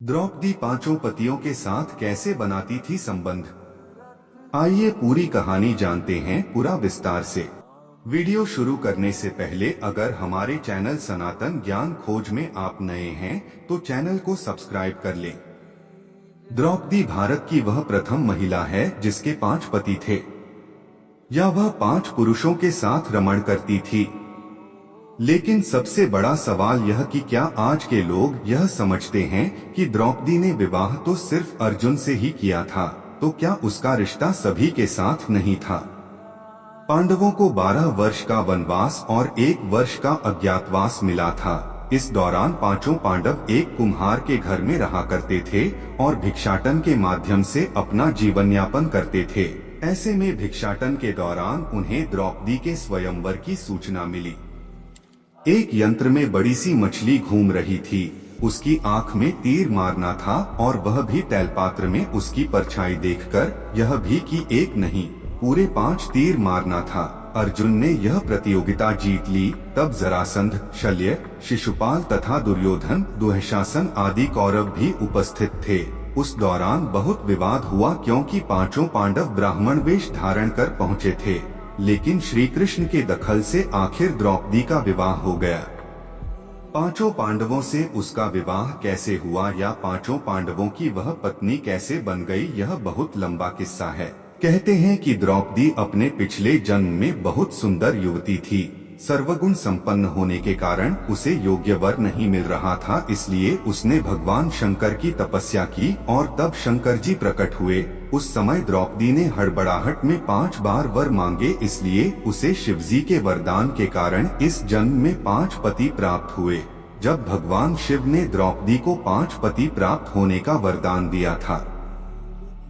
द्रौपदी पांचों पतियों के साथ कैसे बनाती थी संबंध। आइए पूरी कहानी जानते हैं पूरा विस्तार से। वीडियो शुरू करने से पहले अगर हमारे चैनल सनातन ज्ञान खोज में आप नए हैं तो चैनल को सब्सक्राइब कर लें। द्रौपदी भारत की वह प्रथम महिला है जिसके 5 पति थे, या वह 5 पुरुषों के साथ रमण करती थी। लेकिन सबसे बड़ा सवाल यह कि क्या आज के लोग यह समझते हैं कि द्रौपदी ने विवाह तो सिर्फ अर्जुन से ही किया था, तो क्या उसका रिश्ता सभी के साथ नहीं था। पांडवों को 12 वर्ष का वनवास और 1 वर्ष का अज्ञातवास मिला था। इस दौरान पांचों पांडव एक कुम्हार के घर में रहा करते थे और भिक्षाटन के माध्यम से अपना जीवन यापन करते थे। ऐसे में भिक्षाटन के दौरान उन्हें द्रौपदी के स्वयंवर की सूचना मिली। एक यंत्र में बड़ी सी मछली घूम रही थी, उसकी आंख में तीर मारना था और वह भी तैलपात्र में उसकी परछाई देखकर यह भी कि एक नहीं पूरे 5 तीर मारना था। अर्जुन ने यह प्रतियोगिता जीत ली। तब जरासंध, शल्य, शिशुपाल तथा दुर्योधन, दुःशासन आदि कौरव भी उपस्थित थे। उस दौरान बहुत विवाद हुआ क्योंकि पांचों पांडव ब्राह्मण वेश धारण कर पहुँचे थे, लेकिन श्री कृष्ण के दखल से आखिर द्रौपदी का विवाह हो गया। पांचों पांडवों से उसका विवाह कैसे हुआ या पांचों पांडवों की वह पत्नी कैसे बन गई, यह बहुत लंबा किस्सा है। कहते हैं कि द्रौपदी अपने पिछले जन्म में बहुत सुंदर युवती थी। सर्वगुण संपन्न होने के कारण उसे योग्य वर नहीं मिल रहा था, इसलिए उसने भगवान शंकर की तपस्या की और तब शंकर जी प्रकट हुए। उस समय द्रौपदी ने हड़बड़ाहट में 5 बार वर मांगे, इसलिए उसे शिवजी के वरदान के कारण इस जन्म में 5 पति प्राप्त हुए। जब भगवान शिव ने द्रौपदी को 5 पति प्राप्त होने का वरदान दिया था,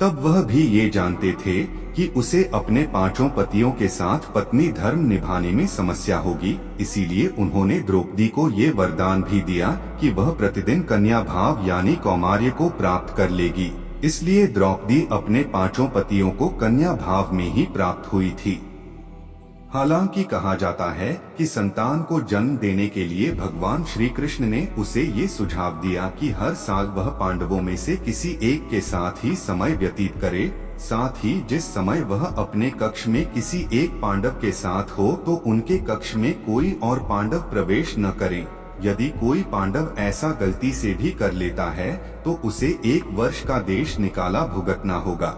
तब वह भी ये जानते थे कि उसे अपने 5 पतियों के साथ पत्नी धर्म निभाने में समस्या होगी। इसीलिए उन्होंने द्रौपदी को ये वरदान भी दिया कि वह प्रतिदिन कन्या भाव यानी कौमार्य को प्राप्त कर लेगी। इसलिए द्रौपदी अपने 5 पतियों को कन्या भाव में ही प्राप्त हुई थी। हालांकि कहा जाता है कि संतान को जन्म देने के लिए भगवान श्री कृष्ण ने उसे ये सुझाव दिया कि हर साल वह पांडवों में से किसी एक के साथ ही समय व्यतीत करे। साथ ही जिस समय वह अपने कक्ष में किसी एक पांडव के साथ हो तो उनके कक्ष में कोई और पांडव प्रवेश न करे। यदि कोई पांडव ऐसा गलती से भी कर लेता है तो उसे 1 वर्ष का देश निकाला भुगतना होगा।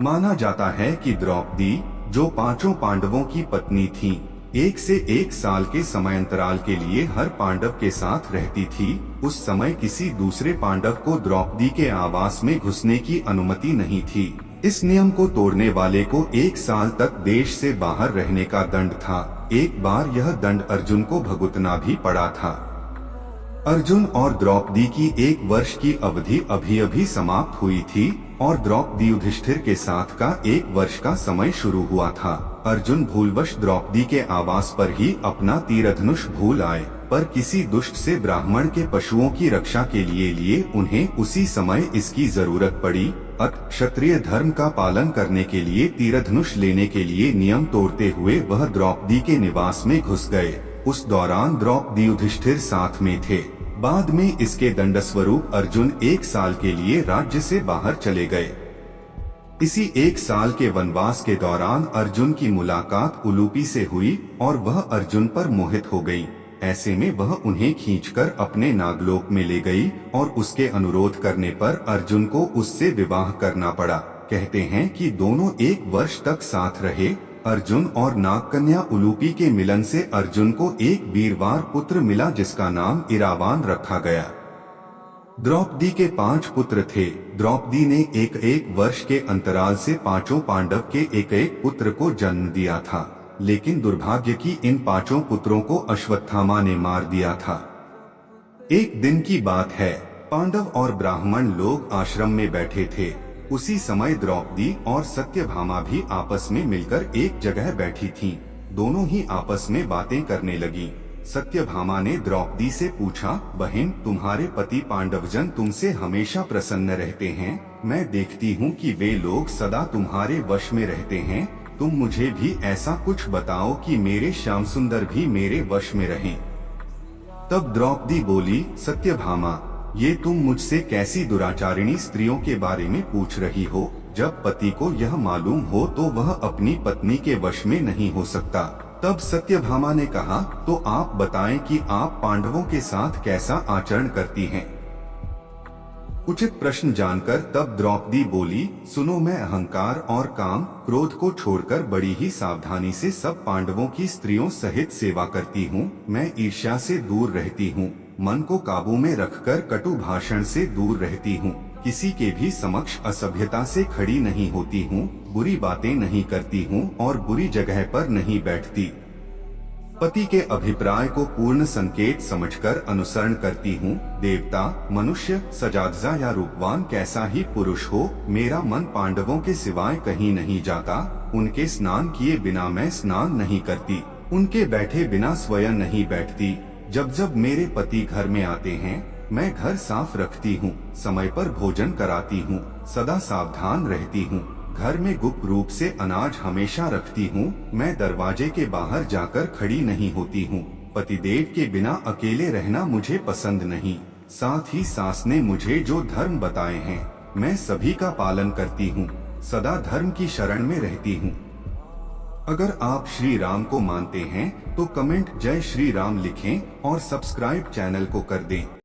माना जाता है कि द्रौपदी, जो 5 पांडवों की पत्नी थी, 1 से 1 साल के समयांतराल के लिए हर पांडव के साथ रहती थी। उस समय किसी दूसरे पांडव को द्रौपदी के आवास में घुसने की अनुमति नहीं थी। इस नियम को तोड़ने वाले को 1 साल तक देश से बाहर रहने का दंड था। एक बार यह दंड अर्जुन को भुगतना भी पड़ा था। अर्जुन और द्रौपदी की 1 वर्ष की अवधि अभी समाप्त हुई थी और द्रौपदी युधिष्ठिर के साथ का 1 वर्ष का समय शुरू हुआ था। अर्जुन भूलवश द्रौपदी के आवास पर ही अपना तीरधनुष भूल आए, पर किसी दुष्ट से ब्राह्मण के पशुओं की रक्षा के लिए उन्हें उसी समय इसकी जरूरत पड़ी। अतः क्षत्रिय धर्म का पालन करने के लिए तीरधनुष लेने के लिए नियम तोड़ते हुए वह द्रौपदी के निवास में घुस गए। उस दौरान द्रौपदी युधिष्ठिर साथ में थे। बाद में इसके दंडस्वरूप अर्जुन 1 साल के लिए राज्य से बाहर चले गए। इसी 1 साल के वनवास के दौरान अर्जुन की मुलाकात उलूपी से हुई और वह अर्जुन पर मोहित हो गई। ऐसे में वह उन्हें खींचकर अपने नागलोक में ले गई और उसके अनुरोध करने पर अर्जुन को उससे विवाह करना पड़ा। कहते हैं कि दोनों 1 वर्ष तक साथ रहे। अर्जुन और नागकन्या उलूपी के मिलन से अर्जुन को एक वीरवार पुत्र मिला जिसका नाम इरावान रखा गया। द्रौपदी के 5 पुत्र थे। द्रौपदी ने 1 वर्ष के अंतराल से 5 पांडव के 1 पुत्र को जन्म दिया था, लेकिन दुर्भाग्य की इन 5 पुत्रों को अश्वत्थामा ने मार दिया था। एक दिन की बात है, पांडव और ब्राह्मण लोग आश्रम में बैठे थे। उसी समय द्रौपदी और सत्यभामा भी आपस में मिलकर एक जगह बैठी थीं। दोनों ही आपस में बातें करने लगी। सत्यभामा ने द्रौपदी से पूछा, बहन, तुम्हारे पति पांडवजन तुमसे हमेशा प्रसन्न रहते हैं। मैं देखती हूँ कि वे लोग सदा तुम्हारे वश में रहते हैं। तुम मुझे भी ऐसा कुछ बताओ कि मेरे श्याम सुंदर भी मेरे वश में रहें। तब द्रौपदी बोली, सत्यभामा, ये तुम मुझसे कैसी दुराचारिणी स्त्रियों के बारे में पूछ रही हो? जब पति को यह मालूम हो तो वह अपनी पत्नी के वश में नहीं हो सकता। तब सत्यभामा ने कहा, तो आप बताएं कि आप पांडवों के साथ कैसा आचरण करती हैं? उचित प्रश्न जानकर तब द्रौपदी बोली, सुनो, मैं अहंकार और काम क्रोध को छोड़कर बड़ी ही सावधानी से सब पांडवों की स्त्रियों सहित सेवा करती हूँ। मैं ईर्ष्या से दूर रहती हूँ, मन को काबू में रखकर कटु भाषण से दूर रहती हूँ, किसी के भी समक्ष असभ्यता से खड़ी नहीं होती हूँ, बुरी बातें नहीं करती हूँ और बुरी जगह पर नहीं बैठती। पति के अभिप्राय को पूर्ण संकेत समझकर अनुसरण करती हूँ। देवता, मनुष्य, सजादजा या रूपवान कैसा ही पुरुष हो, मेरा मन पांडवों के सिवाय कहीं नहीं जाता। उनके स्नान किए बिना मैं स्नान नहीं करती, उनके बैठे बिना स्वयं नहीं बैठती। जब जब मेरे पति घर में आते हैं, मैं घर साफ रखती हूँ, समय पर भोजन कराती हूँ, सदा सावधान रहती हूँ, घर में गुप्त रूप से अनाज हमेशा रखती हूँ। मैं दरवाजे के बाहर जाकर खड़ी नहीं होती हूँ। पतिदेव के बिना अकेले रहना मुझे पसंद नहीं। साथ ही सास ने मुझे जो धर्म बताए हैं, मैं सभी का पालन करती हूँ, सदा धर्म की शरण में रहती हूँ। अगर आप श्री राम को मानते हैं तो कमेंट जय श्री राम लिखें और सब्सक्राइब चैनल को कर दें।